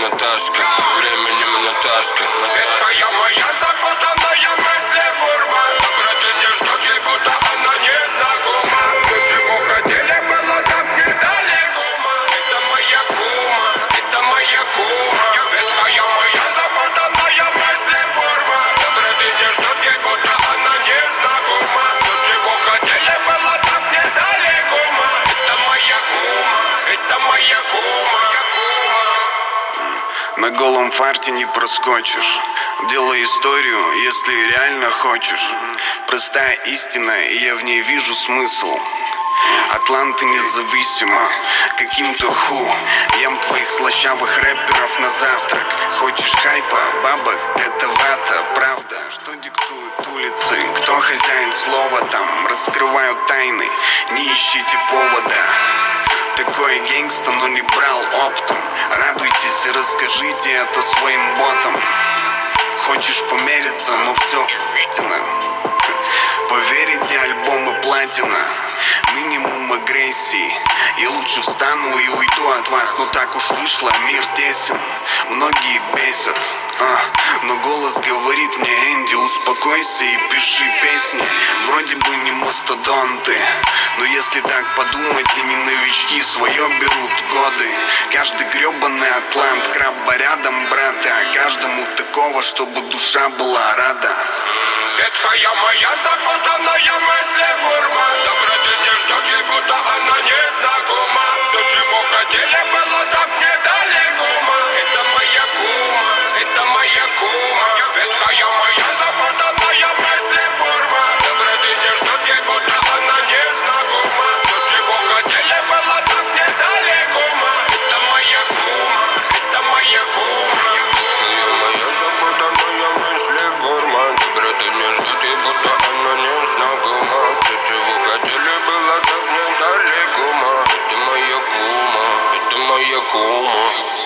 Наташка, временем Наташка. Ветхая моя запутанная мысли форма. Доброты не ждет, ей будто она незнакома. Все, чего хотели, было так недалеко. Это моя кума, это моя кума. Ветхая моя запутанная мысли форма. Доброты не ждет, ей будто она незнакома. Все, чего хотели, было так недалеко. Это моя кума, это моя кума. На голом фарте не проскочишь. Делай историю, если реально хочешь. Простая истина, и я в ней вижу смысл. Атланты независимо, каким-то ям твоих слащавых рэперов на завтрак. Хочешь хайпа, бабок, это вата, правда. Что диктуют улицы, кто хозяин слова там? Раскрывают тайны, не ищите повода. Такой гэнгста, но не брал оптом. Радуйтесь и расскажите это своим ботам. Хочешь помериться, но все платина. Поверите, альбомы платина. Минимум агрессии. И лучше встану и уйду от вас. Но так уж вышло, мир тесен. Многие бесят, но голос говорит мне: Энди, успокойся и пиши песни. Вроде бы не мастодонты, но если так подумать, ими новички свое берут годы. Каждый гребаный атлант, крабба рядом, брата. А каждому такого, чтобы душа была рада. Ветхая моя запутанная мысли форма. Доброты не ждет, ей будто она незнакома. Все, чего хотели, было так недалеко. Это моя кума, это моя кума. Ветхая моя запутанная мысли форма. Доброты не ждет, ей будто она незнакома. Все, чего хотели, было так недалеко. Это моя кума, это моя кума. Моя запутанная мысли форма. Доброты не ждет, и будто она незнакома. Все, чего хотели, было так недалеко. Это моя кума, это моя кума.